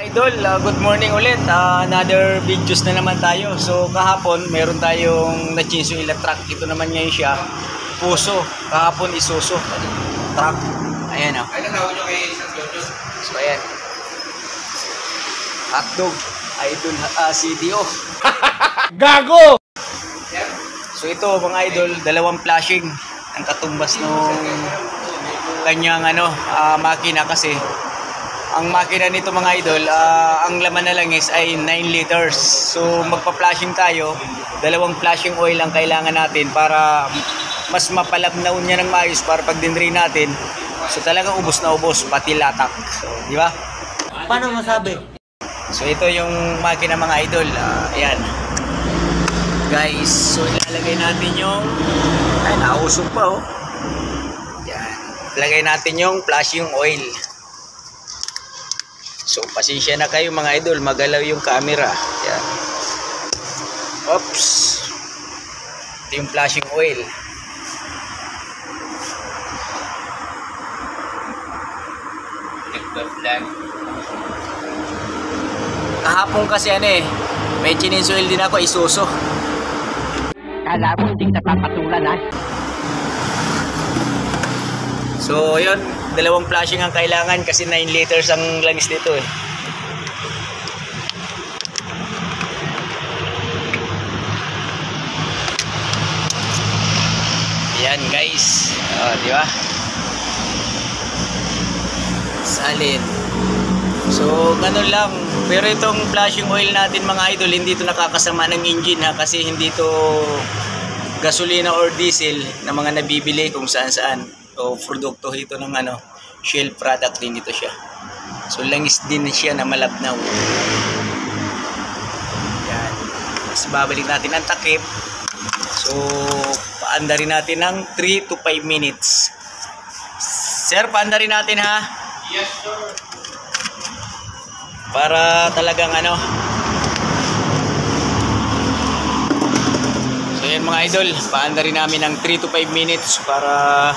Idol, good morning ulit. Another videos na naman tayo. So kahapon meron tayong na-change yung truck. Ito naman ngayon siya, Puso. Kahapon Isuzu truck. Ayan o. Ay, natawag nyo kay San Jojo. So ayan, hotdog Idol CDO. Gago! So ito mga idol, dalawang flashing ang katumbas nung kanyang makina. Kasi ang makina nito mga idol, ang laman na lang is ay 9 liters. So magpa-flashing tayo, dalawang flashing oil ang kailangan natin para mas mapalabnaw niya ng maayos para pag dinrain natin. So talagang ubos na ubos, pati latak. So, di ba? Paano masabi? So ito yung makina mga idol. Ayan. Guys, so ilalagay natin yung nausog pa oh. Yan. Ilagay natin yung flashing oil. So pasensya na kayo mga idol, magalaw yung camera. Yan. Oops. Ito yung flashing oil. Kahapon kasi may change oil din ako, Isuzu. Kala mo hindi kita papatulan ha? So yun, dalawang flashing ang kailangan kasi 9 liters ang langis nito eh. Yan guys, di ba? Salin. So ganun lang. Pero itong flashing oil natin mga idol, hindi ito nakakasama ng engine ha, kasi hindi ito gasolina or diesel na mga nabibili kung saan. So produkto ito ng Shell product din ito siya. So langis din siya na malabnaw. Yan. Tapos babalik natin ang takip. So paandarin natin ng 3 to 5 minutes. Sir, paandarin natin ha. Yes, sir. Para talagang So yan mga idol, paandarin namin ng 3 to 5 minutes para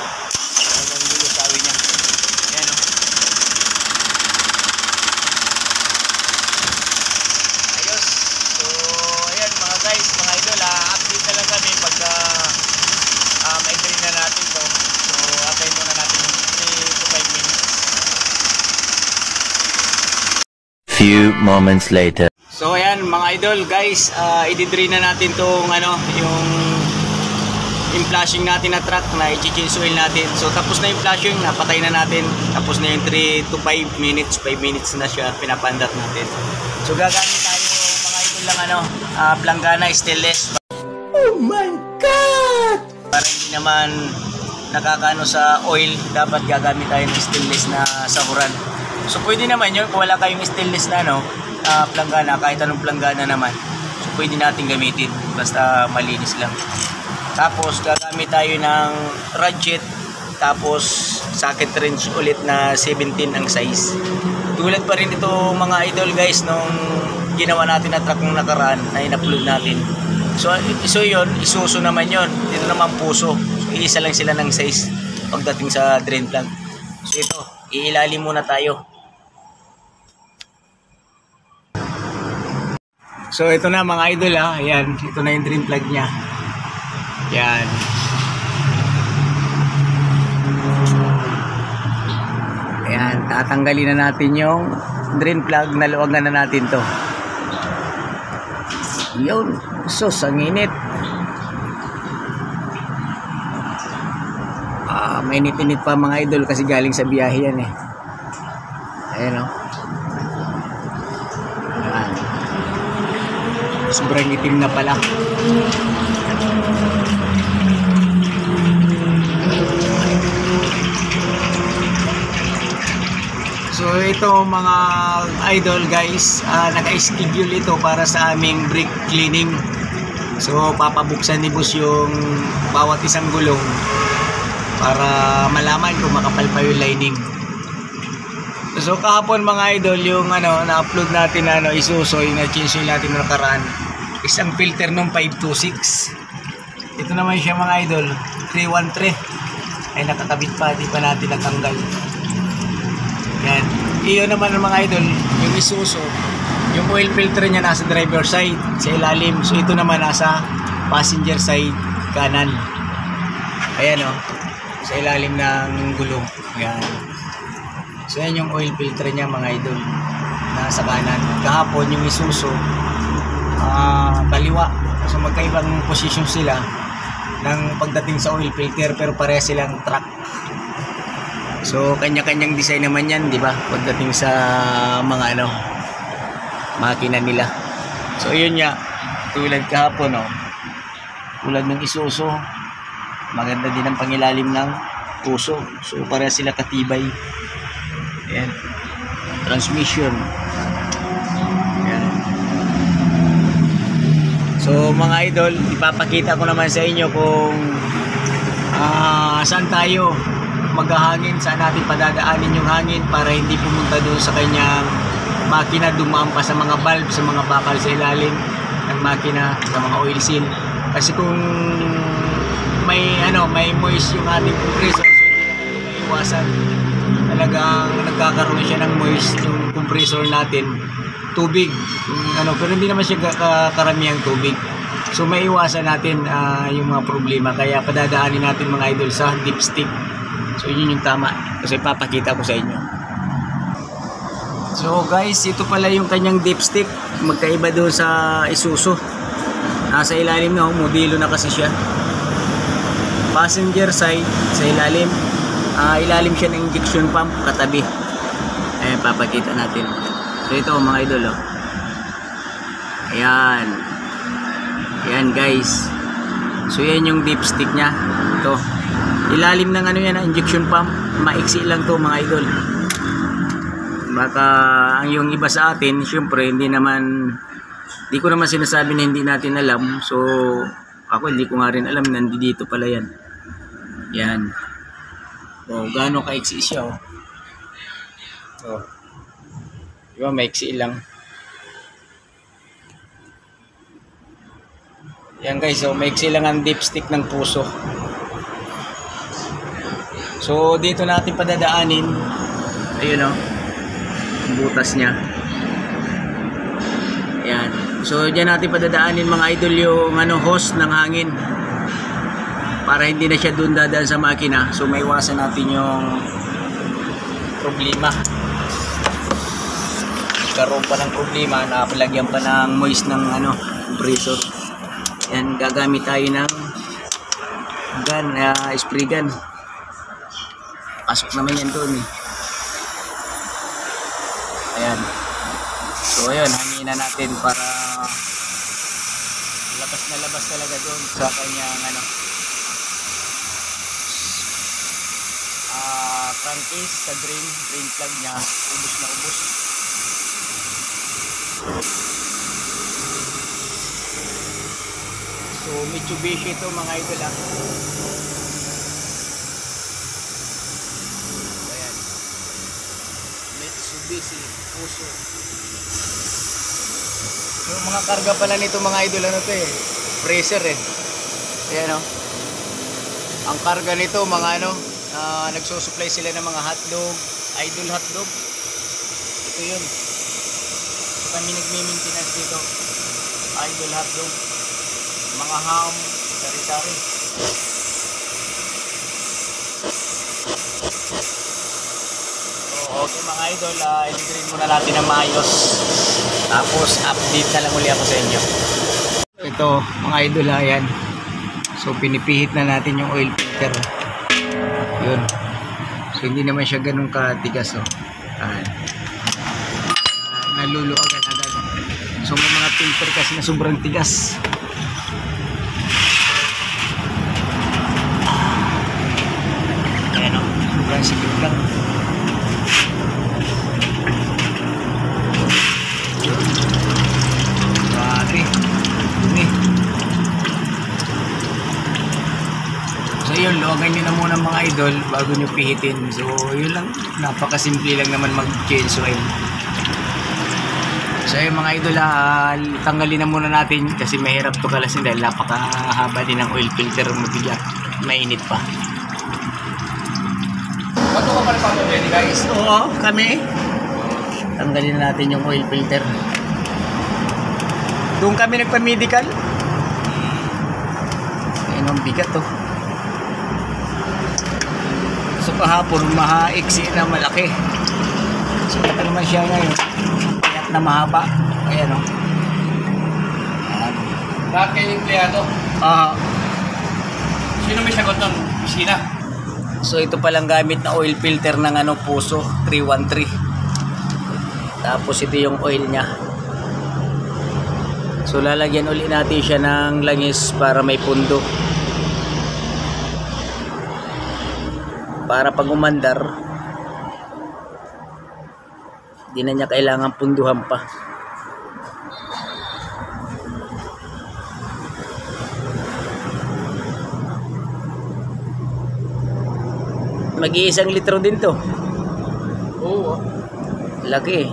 Few moments later. So ayan mga idol guys, i-drain na natin tong yung flashing natin na truck na i-change oil natin. So tapos na yung flashing, napatay na natin. Tapos na yung 3 to 5 minutes, 5 minutes na siya, pinapandat natin. So gagamit tayo mga idol lang planggana stainless. Oh my God! Para hindi naman nakakaano sa oil, dapat gagamit tayo ng stainless na sahuran. So pwede naman yun kung wala kayong stainless na planggana, kahit anong planggana naman. So pwede natin gamitin, basta malinis lang. Tapos gagamit tayo ng ratchet, tapos socket wrench ulit na 17 ang size. Tulad pa rin ito mga idol guys nung ginawa natin na truck nung nakaraan na in-upload natin. So yun, Isuzu naman yun. Dito naman Puso. So iisa lang sila ng size pagdating sa drain plug. So ito, iilalim muna tayo. So ito na mga idol ha, ayan, ito na yung drain plug niya. Yan. Ayan, tatanggalin na natin yung drain plug, naluwagan na natin to. Yun, sus, ang init. Mainit-init pa mga idol kasi galing sa biyahe yan eh. Ayan o. Sobrang itim na pala. So ito mga idol guys, naka-schedule ito para sa aming brake cleaning. So papabuksan ni boss yung bawat isang gulong para malaman kung makapal pa yung lining. So kahapon mga idol, yung na-upload natin Isuzu, yung na-change natin nakaraan, isang filter nung 526. Ito naman siya mga idol, 313. Ay nakakabit pa, di pa natin natanggal. Yan. iyon naman ng mga idol, yung Isuzu, yung oil filter niya nasa driver side sa ilalim. So ito naman nasa passenger side kanan. Ayan o, sa ilalim ng gulong. Ayan. So yan yung oil filter niya mga idol, nasa kanan. Kahapon yung Isuzu kaliwa. So magkaibang position sila ng pagdating sa oil filter, pero pareha silang truck. So kanya-kanyang design naman yan, di ba? Pagdating sa mga makina nila. So yun nga, tulad kahapon tulad ng Isuzu, maganda din ang pangilalim ng puso. So pareha sila katibay. Ayan. Transmission. Ayan. So mga idol, ipapakita ko naman sa inyo kung saan tayo maghahangin, saan natin padadaanin yung hangin para hindi pumunta doon sa kanyang makina, dumaan pa sa mga valve, sa mga bakal sa ilalim ng makina, sa mga oil seal. Kasi kung may moist yung ating compressor, so hindi naman maiwasan. Talagang nagkakaroon siya ng moist yung compressor natin, tubig, pero hindi naman siya karamihang tubig. So maiwasan natin yung mga problema, kaya padadaanin natin mga idol sa dipstick. So yun yung tama, kasi papakita ko sa inyo. So guys, ito pala yung kanyang dipstick, magkaiba doon sa Isuzu. Nasa ilalim na, modelo na kasi siya. Passenger side sa ilalim, ilalim siya ng injection pump katabi. Ayan, papakita natin. So ito mga idol, ayan. Ayan guys. So yan yung dipstick nya. Ito. Ilalim ng yan, injection pump. Maiksi lang to mga idol. Baka ang yung iba sa atin, syempre hindi ko naman sinasabi na hindi natin alam. So ako hindi ko nga rin alam, nandito pala yan. Yan. So gaano kaiksi siya diba, maiksi lang. Yan guys, so maiksi lang ang dipstick ng puso. So dito natin padadaanin, ayun ang butas niya. Ayan. So diyan natin padadaanin mga idol yung hose ng hangin, para hindi na siya doon dadaan sa makina. So maiwasan natin yung problema. Karoon pa ng problema na palagyan pa ng moist ng compressor. Yan, gagamit tayo ng gun, spray gun. Pasok naman yan doon Ayan. So ayun, hanginin natin para labas na labas talaga doon sa kanyang crankcase, sa drain plug nya, ubos na ubos. So Mitsubishi ito mga idol Ayan. Mitsubishi Fuso. Yung mga karga pala nito mga idol freezer Ayan ang karga nito mga nagsusupply sila ng mga hotdog, idol hotdog. Ito yun. Kami nagme-maintenance dito. Idol hotdog, mga ham, sari-sari. So, okay mga idol, i-drain muna natin ng maayos. Tapos update na lang uli ako sa inyo. Ito mga idol, ayan. So pinipihit na natin yung oil filter. Yun. So hindi naman siya ganun katigas nalulo agad-agad. So may mga filter kasi na sobrang tigas. Ayan sobrang sikip lang. Grabe. Dumi. So yun, luwagan nyo na muna mga idol bago nyo pihitin. So yun lang, napakasimple lang naman mag-change oil. So yun mga idol, tanggalin na muna natin kasi mahirap to kalasin dahil napakahaba din ng oil filter, mabigat, mainit pa. Ba't ka pala pang ready guys? Oo, kami. Tanggalin na natin yung oil filter. Doon kami nagpa-medical. Ayun ang bigat to. So kahapon mahaiksi na malaki. So ito naman siya ngayon. Kayat na mahaba. Ayan o. Lahat kayo empleyado. Sino may sagot ng pisina? So ito palang gamit na oil filter ng Puso 313. Tapos ito yung oil niya. So lalagyan uli natin siya ng langis para may pundo. Para pag umandar, di na niya kailangan punduhan pa. Mag-iisang litro din to. Oo. Laki.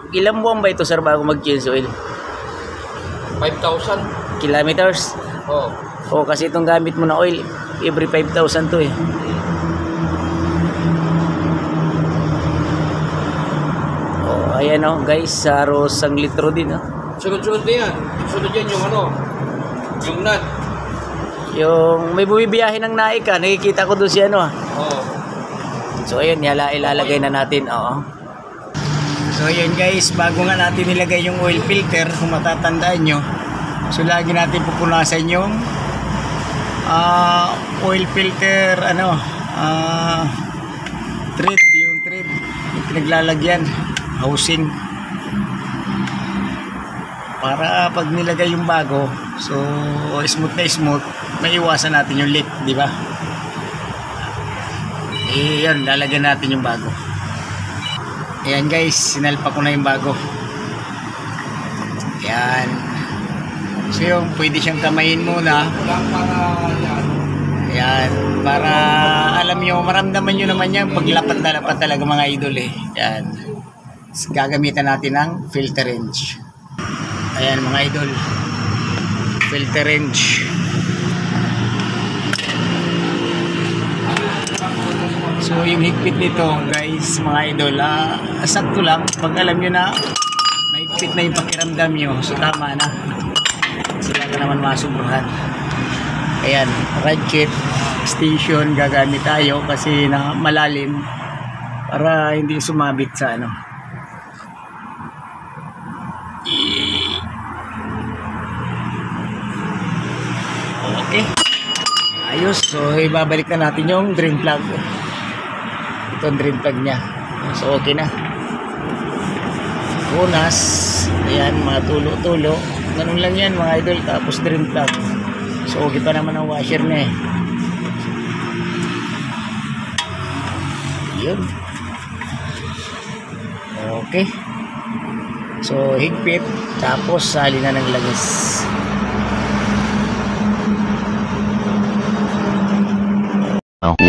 Ilang buwan ba ito, sir, bago mag-change oil? 5,000. Kilometers? Oo. O, kasi itong gamit mo na oil, every 5,000 to eh. O, ayan o, guys, halos 1 litro din o. Sunod-sunod na yan. Sunod yan yung yung nut. Yung may bumibiyahe ng naik nakikita ko doon si Oo. So, ayun, ilalagay na natin, oo. So ayan guys, bago nga natin nilagay yung oil filter, kung matatandaan nyo, so lagi natin pupunasan yung oil filter thread, yung pinaglalagyan, housing, para pag nilagay yung bago, so smooth na smooth, maiwasan natin yung leak, di ba? Yan, lalagyan natin yung bago. Ayan guys, sinalpa ko na yung bago. Ayan. So yung pwede siyang kamayin muna. Ayan, para alam nyo, maramdaman nyo naman yan pag lapat na lapat talaga mga idol eh. Ayan. Gagamitan natin ng filter wrench. Ayan mga idol, filter wrench. So yung higpit nito guys, mga idol, sakto lang. Pag alam nyo na mahigpit na yung pakiramdam nyo, so tama na. Sila ka naman masubuhan. Ayan, ratchet station gagamit tayo kasi na malalim para hindi sumabit sa Okay. Ayos, so ibabalik na natin yung drain plug. Ito ang drain plug niya. So okay na. Punas. Ayan, mga tulo-tulo. Ganun lang yan mga idol. Tapos drain plug. So okay pa naman ang washer na eh. Yun. Okay. So higpit. Tapos sali na ng langis.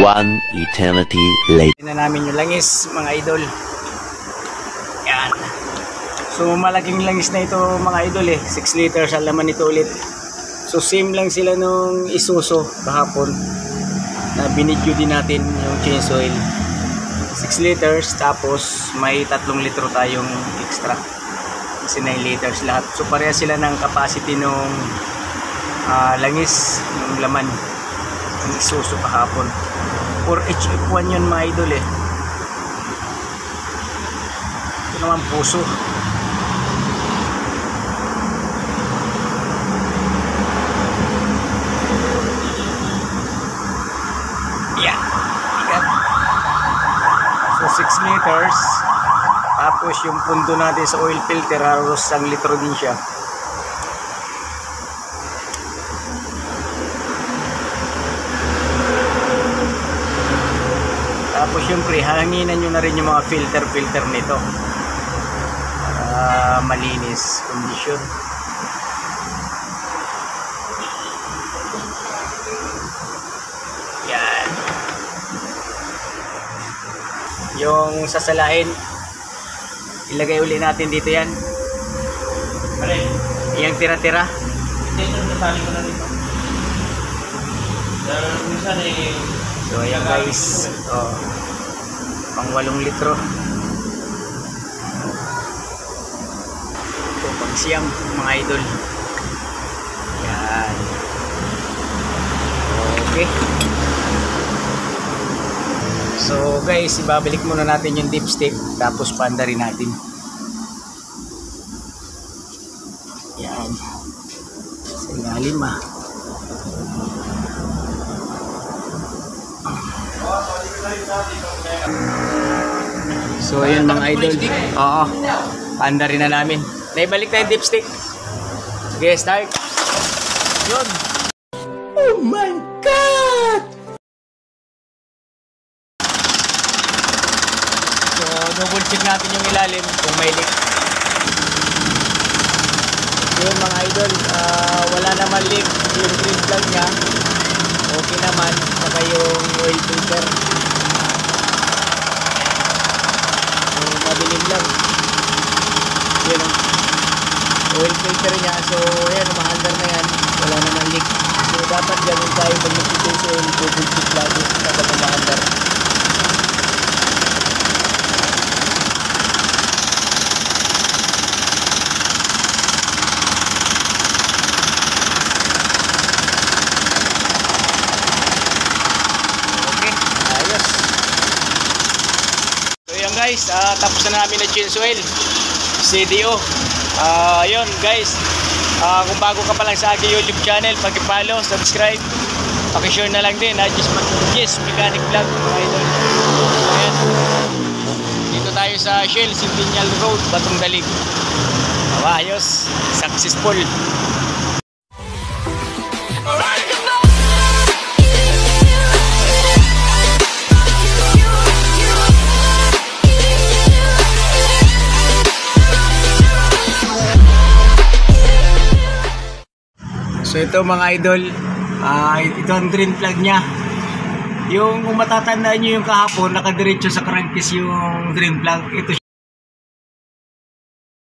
One eternity later. Na namin yung langis mga idol. Yan. So malaking langis na ito mga idol eh. 6 liters ang laman nito ulit. So same lang sila nung Isuzu kahapon na binidyo din natin yung change oil. 6 liters tapos may 3 litro tayong extra. Kasi 9 liters lahat. So pareha sila ng capacity nung langis ng laman ng Isuzu kahapon. 4HF1 yun mga idol eh. Ito naman Puso. Yeah. So 6 liters. Tapos yung pundo natin sa oil filter halos 1 litro din siya. Tapos syempre hanginan nyo na rin yung mga filter nito para malinis condition. Yan. Yung sasalain ilagay uli natin dito yan. Yung tira-tira sasali ko na rito. Dahil minsan eh... So ayan guys, pang 8 litro. Ito pang siyam mga idol. Yan. Okay. So guys, ibabalik muna natin yung dipstick tapos panda rin natin. Yan. Sa ilalim So ayun mga idol. Oo. Panda rin na namin. Naibalik na yung dipstick. Sige, start. Yun. Oh my God! So double check natin yung ilalim kung may leak. Yun mga idol, wala naman leak. Yung green flag niya okay naman, saka yung oil filter so madilim lang yun oil filter niya. So ayan, umaandar na yan, wala naman leak. So dapat ganun tayo mag-liquidate sa oil, double check lagi kapag umaandar. Guys, tapos na namin na change oil CDO. Yun guys, kung bago ka pa lang sa aking YouTube channel, pag-follow, subscribe, paki-share na lang din. Just Mechanic Vlog mga idol. Ayan, dito tayo sa Shell Centennial Road, Batong Dalig. Ayos, successful. So ito mga idol, ito ang drain plug niya. Yung kung matatandaan nyo yung kahapon, nakadiretso sa crankcase yung drain plug. Ito